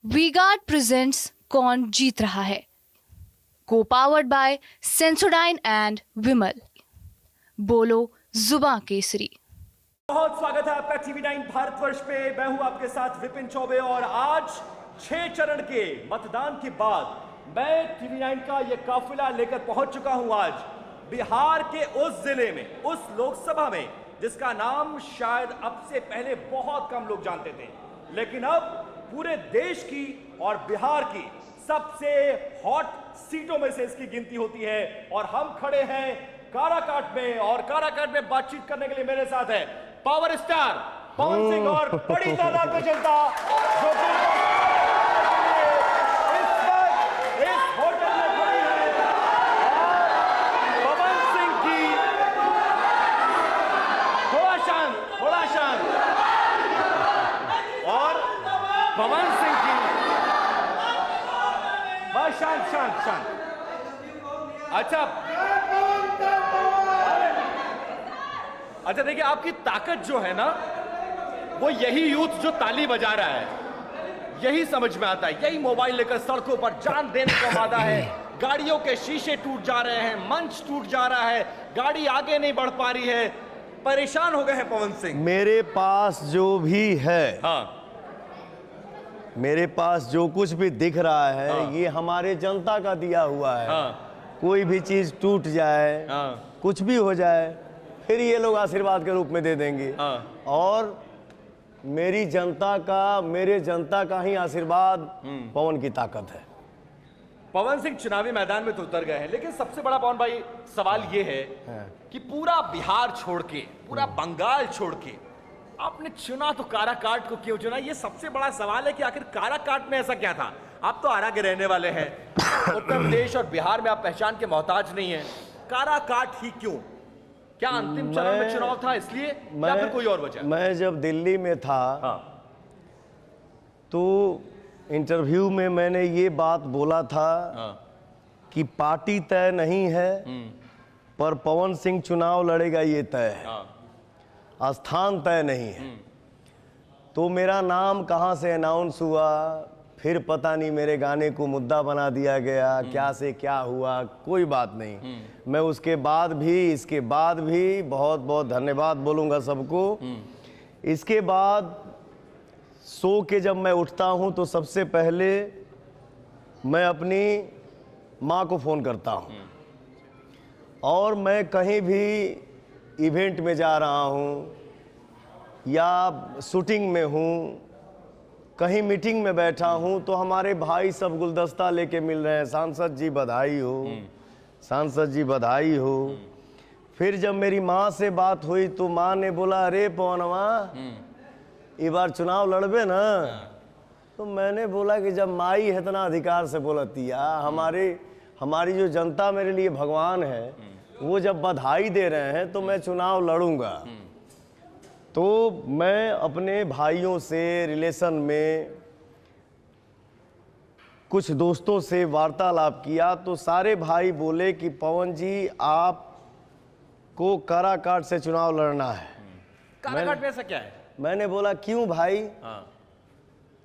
V-Guard presents कौन जीत रहा है, को पावर्ड बाय सेंसोडाइन एंड विमल। बोलो जुबां केसरी। बहुत स्वागत है आपका टीवी9 भारतवर्ष पे। मैं हूं आपके साथ विपिन चौबे और आज 6 चरण के मतदान के बाद मैं टीवी9 का ये काफिला लेकर पहुंच चुका हूं आज बिहार के उस जिले में, उस लोकसभा में जिसका नाम शायद अब से पहले बहुत कम लोग जानते थे, लेकिन अब पूरे देश की और बिहार की सबसे हॉट सीटों में से इसकी गिनती होती है। और हम खड़े हैं काराकाट में, और काराकाट में बातचीत करने के लिए मेरे साथ है पावर स्टार पवन सिंह और बड़ी तादाद में जनता जो इस वक्त इस होटल में खड़ी है। और पवन सिंह की थोड़ा शांत और पवन सिंह की बस शांत। अच्छा देखिए, आपकी ताकत जो है ना, वो यही यूथ जो ताली बजा रहा है, यही समझ में आता है। यही मोबाइल लेकर सड़कों पर जान देने का वादा है। गाड़ियों के शीशे टूट जा रहे हैं, मंच टूट जा रहा है, गाड़ी आगे नहीं बढ़ पा रही है, परेशान हो गए हैं पवन सिंह। मेरे पास जो भी है, हाँ, मेरे पास जो कुछ भी दिख रहा है, हाँ, ये हमारे जनता का दिया हुआ है। हाँ, कोई भी चीज टूट जाए, हाँ, कुछ भी हो जाए, फिर ये लोग आशीर्वाद के रूप में दे देंगे। हाँ, और मेरे जनता का ही आशीर्वाद पवन की ताकत है। पवन सिंह चुनावी मैदान में तो उतर गए हैं, लेकिन सबसे बड़ा पवन भाई सवाल ये है कि पूरा बिहार छोड़ के, पूरा बंगाल छोड़ के आपने चुना तो काराकाट को क्यों चुना? ये सबसे बड़ा सवाल है कि आखिर काराकाट में ऐसा क्या था? आप तो आरा के रहने वाले हैं, उत्तर प्रदेश और बिहार में आप पहचान के मोहताज नहीं है, काराकाट ही क्यों? क्या अंतिम चरण में चुनाव था इसलिए, या फिर कोई और वजह? मैं जब दिल्ली में था, हाँ, तो इंटरव्यू में मैंने ये बात बोला था, हाँ, कि पार्टी तय नहीं है, पर पवन सिंह चुनाव लड़ेगा ये तय है। हाँ, स्थान तय नहीं है। तो मेरा नाम कहाँ से अनाउंस हुआ, फिर पता नहीं मेरे गाने को मुद्दा बना दिया गया, क्या से क्या हुआ, कोई बात नहीं। मैं उसके बाद भी, इसके बाद भी बहुत बहुत धन्यवाद बोलूँगा सबको। इसके बाद सो के जब मैं उठता हूँ तो सबसे पहले मैं अपनी माँ को फ़ोन करता हूँ, और मैं कहीं भी इवेंट में जा रहा हूँ या शूटिंग में हूँ, कहीं मीटिंग में बैठा हूँ, तो हमारे भाई सब गुलदस्ता लेके मिल रहे हैं, सांसद जी बधाई हो, सांसद जी बधाई हो। फिर जब मेरी माँ से बात हुई तो माँ ने बोला, अरे पवनवा इस बार चुनाव लड़बे ना? तो मैंने बोला कि जब माई है इतना अधिकार से बोलती है, हमारी जो जनता मेरे लिए भगवान है, वो जब बधाई दे रहे हैं तो मैं चुनाव लड़ूंगा। तो मैं अपने भाइयों से, रिलेशन में कुछ दोस्तों से वार्तालाप किया, तो सारे भाई बोले कि पवन जी आपको काराकाट से चुनाव लड़ना है। काराकाट में ऐसा क्या है? मैंने बोला क्यों भाई? हाँ,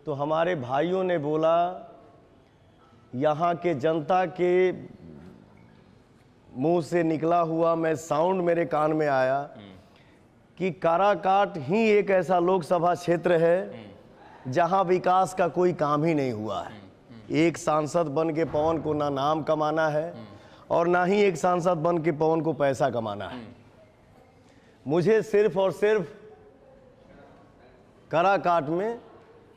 तो हमारे भाइयों ने बोला, यहाँ के जनता के मुंह से निकला हुआ मैं साउंड मेरे कान में आया कि काराकाट ही एक ऐसा लोकसभा क्षेत्र है जहां विकास का कोई काम ही नहीं हुआ है। एक सांसद बन के पवन को ना नाम कमाना है, और ना ही एक सांसद बन के पवन को पैसा कमाना है। मुझे सिर्फ और सिर्फ काराकाट में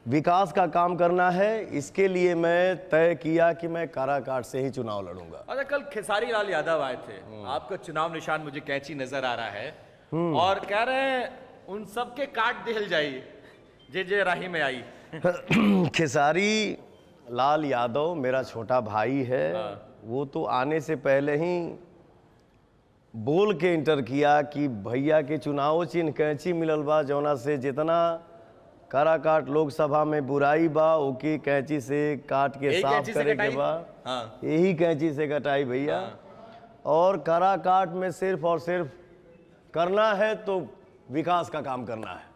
विकास का काम करना है। इसके लिए मैं तय किया कि मैं काराकाट से ही चुनाव लड़ूंगा। अच्छा, कल खेसारी लाल यादव आए थे, आपका चुनाव निशान मुझे कैंची नजर आ रहा है, और कह रहे हैं उन सबके काट दिल जाई जे जे राही में आई। खेसारी लाल यादव मेरा छोटा भाई है। वो तो आने से पहले ही बोल के इंटर किया कि भैया के चुनाव चिन्ह कैंची मिलल बा, जौना से जितना काराकाट लोकसभा में बुराई बा ओके कैंची से काट के साफ करे के बा। हाँ, यही कैंची से कटाई भैया। और काराकाट में सिर्फ और सिर्फ करना है तो विकास का काम करना है।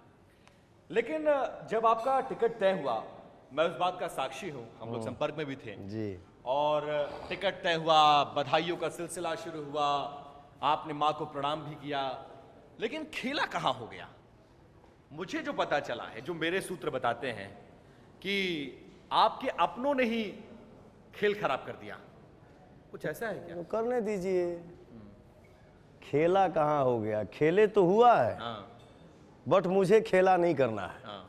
लेकिन जब आपका टिकट तय हुआ मैं उस बात का साक्षी हूँ, हम लोग संपर्क में भी थे जी। और टिकट तय हुआ, बधाइयों का सिलसिला शुरू हुआ, आपने माँ को प्रणाम भी किया, लेकिन खेला कहाँ हो गया? मुझे जो पता चला है, जो मेरे सूत्र बताते हैं कि आपके अपनों ने ही खेल खराब कर दिया। कुछ ऐसा है क्या? तो करने दीजिए, खेला कहाँ हो गया? खेले तो हुआ है, बट मुझे खेला नहीं करना है।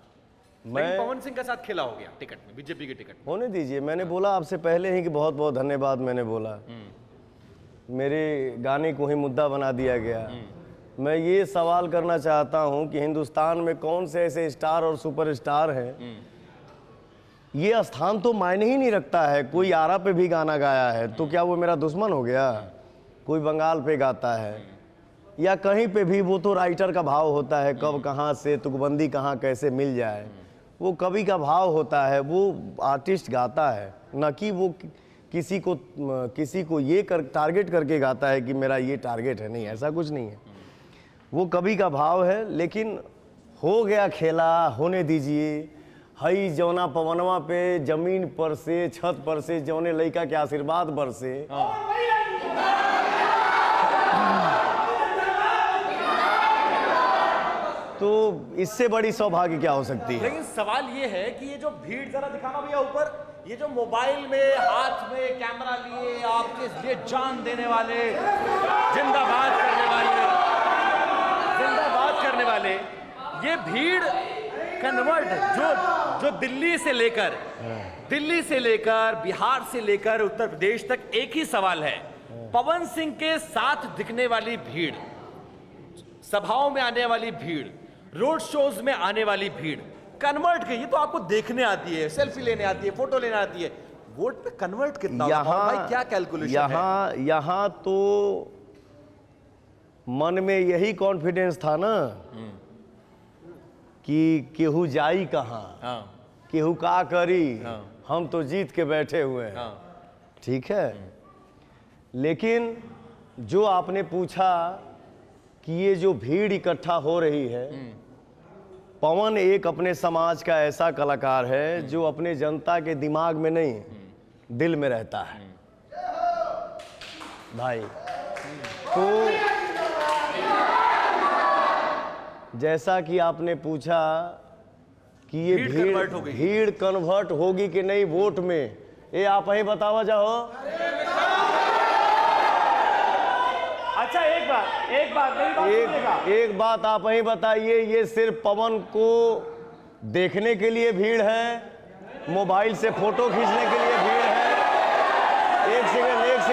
मैं पवन सिंह के साथ खेला हो गया टिकट में, बीजेपी के टिकट में। होने दीजिए, मैंने बोला आपसे पहले ही कि बहुत बहुत धन्यवाद। मैंने बोला मेरे गाने को ही मुद्दा बना दिया गया। मैं ये सवाल करना चाहता हूं कि हिंदुस्तान में कौन से ऐसे स्टार और सुपरस्टार हैं, ये स्थान तो मायने ही नहीं रखता है। कोई आरा पे भी गाना गाया है तो क्या वो मेरा दुश्मन हो गया? कोई बंगाल पे गाता है या कहीं पे भी, वो तो राइटर का भाव होता है, कब कहाँ से तुकबंदी कहाँ कैसे मिल जाए, वो कवि का भाव होता है। वो आर्टिस्ट गाता है, न कि वो किसी को ये टारगेट करके गाता है कि मेरा ये टारगेट है। नहीं, ऐसा कुछ नहीं है, वो कवि का भाव है। लेकिन हो गया खेला, होने दीजिए। हई जौना पवनवा पे जमीन पर से, छत पर से जौने लड़का के आशीर्वाद बरसे। तो इससे बड़ी सौभाग्य क्या हो सकती है? लेकिन सवाल ये है कि ये जो भीड़, जरा दिखाना भैया ऊपर, ये जो मोबाइल में हाथ में कैमरा लिए आपके लिए जान देने वाले, जिंदाबाद करने वाले, ये भीड़ कन्वर्ट जो दिल्ली से लेकर बिहार से लेकर उत्तर प्रदेश तक एक ही सवाल है। पवन सिंह के साथ दिखने वाली भीड़, सभाओं में आने वाली भीड़, रोड शोज में आने वाली भीड़ कन्वर्ट की, ये तो आपको देखने आती है, सेल्फी लेने आती है, फोटो लेने आती है, वोट पे कन्वर्ट कितना होगा? भाई क्या कैलकुलेशन है? यहाँ तो मन में यही कॉन्फिडेंस था ना कि केहू जाई कहाँ, केहू का करी, हम तो जीत के बैठे हुए हैं। ठीक है, लेकिन जो आपने पूछा कि ये जो भीड़ इकट्ठा हो रही है, पवन एक अपने समाज का ऐसा कलाकार है जो अपने जनता के दिमाग में नहीं, दिल में रहता है भाई। तो जैसा कि आपने पूछा कि ये भीड़ कन्वर्ट होगी कि नहीं वोट में, ये आप ही बतावा जाओ। अच्छा, एक बात आप ही बताइए, ये सिर्फ पवन को देखने के लिए भीड़ है, मोबाइल से फोटो खींचने के लिए भीड़ है? एक सेकंड एक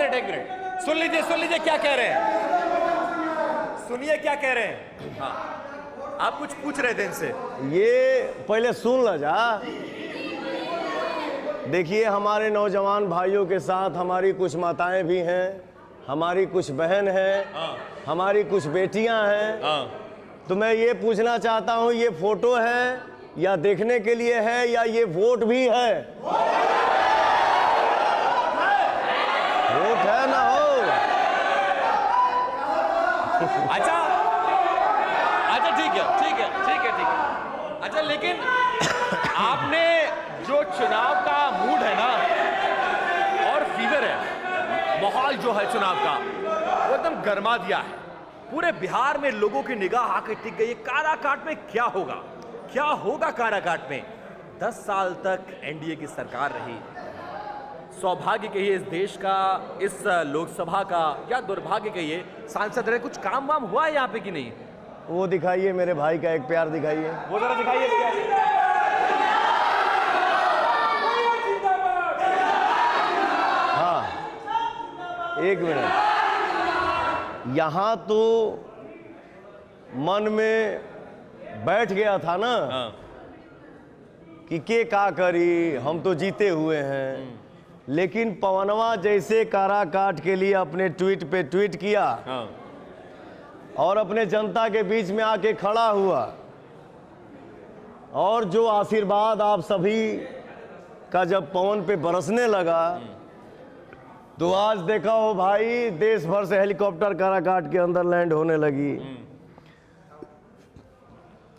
मिनट सुन लीजिए क्या कह रहे हैं, सुनिए क्या कह रहे हैं। हाँ, आप कुछ पूछ रहे थे इनसे, ये पहले सुन लो जा। देखिए, हमारे नौजवान भाइयों के साथ हमारी कुछ माताएं भी हैं, हमारी कुछ बहन हैं, हमारी कुछ बेटियां हैं। तो मैं ये पूछना चाहता हूं, ये फोटो है या देखने के लिए है या ये वोट भी है? वोट है ना हो? अच्छा ठीक है। अच्छा, लेकिन आपने जो चुनाव का मूड है ना और फीवर है, माहौल जो है चुनाव का, वो एकदम गर्मा दिया है। पूरे बिहार में लोगों की निगाह आके टिक गई है काराकाट में। क्या होगा काराकाट में? 10 साल तक एनडीए की सरकार रही। सौभाग्य कहिए इस देश का, इस लोकसभा का, या दुर्भाग्य कहिए सांसद रहे। कुछ काम वाम हुआ है यहाँ पे कि नहीं? वो दिखाइए, मेरे भाई का एक प्यार दिखाइए, वो जरा दिखाइए। हाँ, एक मिनट। यहाँ तो मन में बैठ गया था ना कि के का करी, हम तो जीते हुए हैं। लेकिन पवनवा जैसे काराकाट के लिए अपने ट्वीट पे ट्वीट किया और अपने जनता के बीच में आके खड़ा हुआ, और जो आशीर्वाद आप सभी का जब पवन पे बरसने लगा, तो आज देखा हो भाई, देश भर से हेलीकॉप्टर काराकाट के अंदर लैंड होने लगी।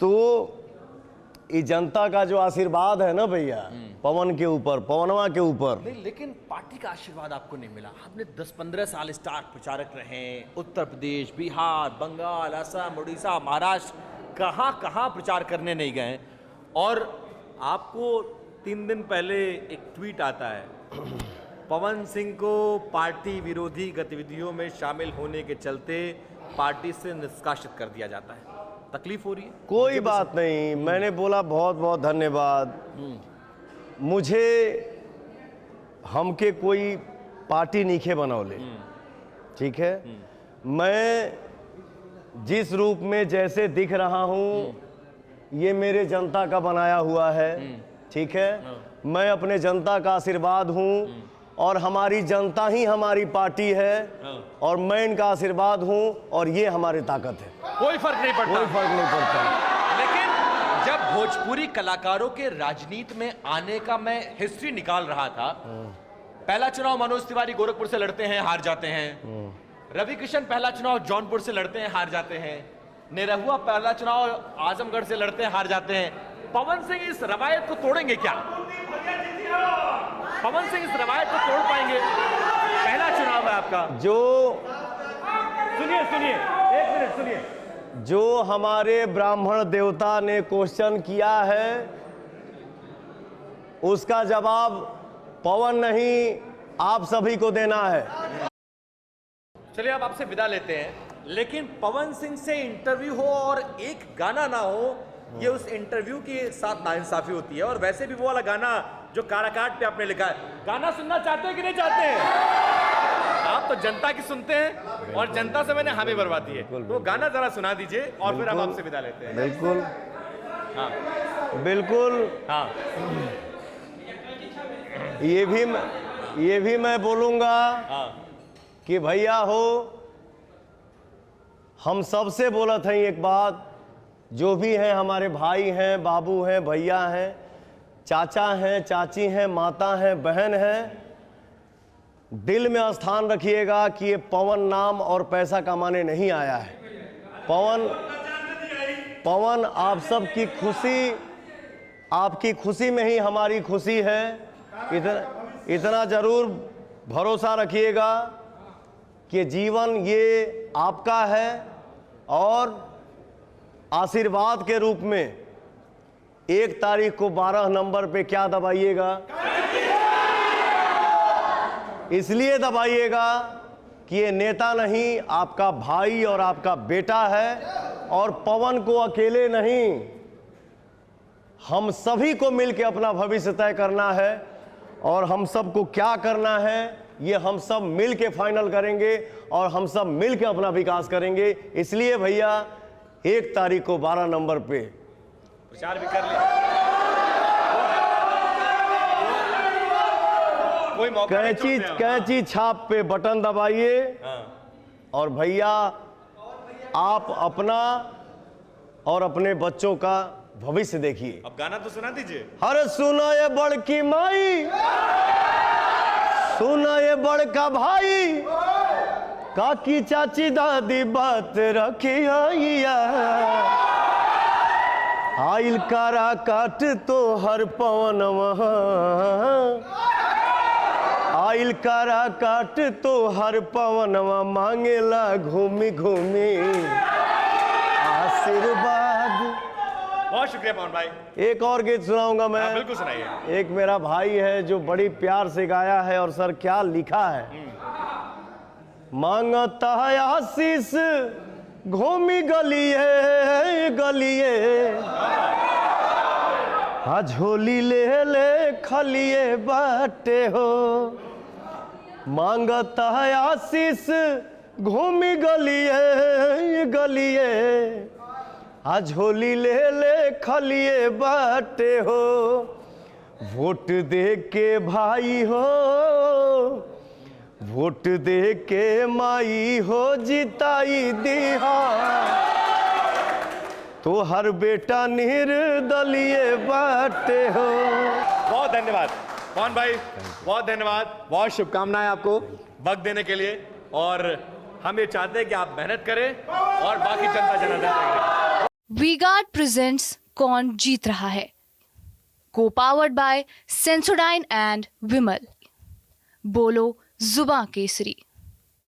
तो ये जनता का जो आशीर्वाद है ना भैया, पवन के ऊपर, पवनवा के ऊपर। नहीं, लेकिन पार्टी का आशीर्वाद आपको नहीं मिला। आपने 10-15 साल स्टार प्रचारक रहे, उत्तर प्रदेश, बिहार, बंगाल, असम, उड़ीसा, महाराष्ट्र, कहाँ कहाँ प्रचार करने नहीं गए। और आपको 3 दिन पहले एक ट्वीट आता है, पवन सिंह को पार्टी विरोधी गतिविधियों में शामिल होने के चलते पार्टी से निष्कासित कर दिया जाता है। तकलीफ हो रही है? कोई बात नहीं, मैंने बोला बहुत बहुत धन्यवाद। मुझे हमके कोई पार्टी नीखे बनौले, ठीक है। मैं जिस रूप में जैसे दिख रहा हूँ, ये मेरे जनता का बनाया हुआ है, ठीक है। मैं अपने जनता का आशीर्वाद हूँ और हमारी जनता ही हमारी पार्टी है और मैं इनका आशीर्वाद हूँ और ये हमारी ताकत है। कोई फर्क नहीं पड़ता, कोई फर्क नहीं पड़ता। लेकिन जब भोजपुरी कलाकारों के राजनीति में आने का मैं हिस्ट्री निकाल रहा था, पहला चुनाव मनोज तिवारी गोरखपुर से लड़ते हैं, हार जाते हैं। रवि किशन पहला चुनाव जौनपुर से लड़ते हैं, हार जाते हैं। निरहुआ पहला चुनाव आजमगढ़ से लड़ते हैं, हार जाते हैं। पवन सिंह इस रवायत को तोड़ेंगे क्या? पवन सिंह इस रवायत को तोड़ पाएंगे? पहला चुनाव है आपका। जो सुनिए, एक मिनट सुनिए। जो हमारे ब्राह्मण देवता ने क्वेश्चन किया है, उसका जवाब पवन नहीं, आप सभी को देना है। चलिए, अब आपसे विदा लेते हैं, लेकिन पवन सिंह से इंटरव्यू हो और एक गाना ना हो, ये उस इंटरव्यू के साथ नाइंसाफी होती है। और वैसे भी वो वाला गाना जो काराकाट पे आपने लिखा है, गाना सुनना चाहते हैं कि नहीं चाहते हैं? आप तो जनता की सुनते हैं और जनता से मैंने हामी बर्बादी है। तो गाना जरा सुना दीजिए और फिर हम आपसे विदा लेते हैं। बिल्कुल, हाँ बिल्कुल। हाँ, ये भी मैं बोलूंगा हाँ। कि भैया हो, हम सबसे बोला था एक बात, जो भी हैं हमारे भाई हैं, बाबू हैं, भैया हैं, चाचा हैं, चाची हैं, माता हैं, बहन हैं, दिल में स्थान रखिएगा कि ये पवन नाम और पैसा कमाने नहीं आया है। पवन आप सब की खुशी, आपकी खुशी में ही हमारी खुशी है। इतना जरूर भरोसा रखिएगा कि जीवन ये आपका है और आशीर्वाद के रूप में 1 तारीख को 12 नंबर पे क्या दबाइएगा? इसलिए दबाइएगा कि ये नेता नहीं, आपका भाई और आपका बेटा है। और पवन को अकेले नहीं, हम सभी को मिलकर अपना भविष्य तय करना है। और हम सबको क्या करना है, ये हम सब मिल के फाइनल करेंगे और हम सब मिल के अपना विकास करेंगे। इसलिए भैया 1 तारीख को 12 नंबर पे प्रचार भी कर लिया। कोई मौका नहीं छोड़ते हम। कैंची छाप पे बटन दबाइए। और भैया आप अपना और अपने बच्चों का भविष्य देखिए। अब गाना तो सुना दीजिए। अरे सुना ये बड़की माई, सुना ये बड़का भाई, काकी चाची दादी बात रखी आइल कारा काट तो हर पवन आइल कारा काट तो हर पवनवा मांगेला घूमी घूमी आशीर्वाद। बहुत शुक्रिया पवन भाई। एक और गीत सुनाऊंगा मैं। बिल्कुल सुनाइए। एक मेरा भाई है जो बड़ी प्यार से गाया है और सर क्या लिखा है। मांगता है आशीष घूमी गलिए गलिए, हाँ झोली ले ले खलिए बाटे हो। मांगता है आशीष घूमी गलिए गलिए, हाँ झोली ले ले खलिए बाटे हो। वोट दे के भाई हो, वोट दे के माई हो, जिताई दिहा तो हर बेटा निर्दलीय बाटे हो। बहुत धन्यवाद। पवन भाई बहुत धन्यवाद, बहुत शुभकामनाएं आपको वक्त देने के लिए। और हम ये चाहते हैं कि आप मेहनत करें और बाकी जनता जनार्दन वीगार्ड प्रेजेंट्स कौन जीत रहा है, को पावर्ड बाय सेंसोडाइन एंड विमल। बोलो जुबां केसरी।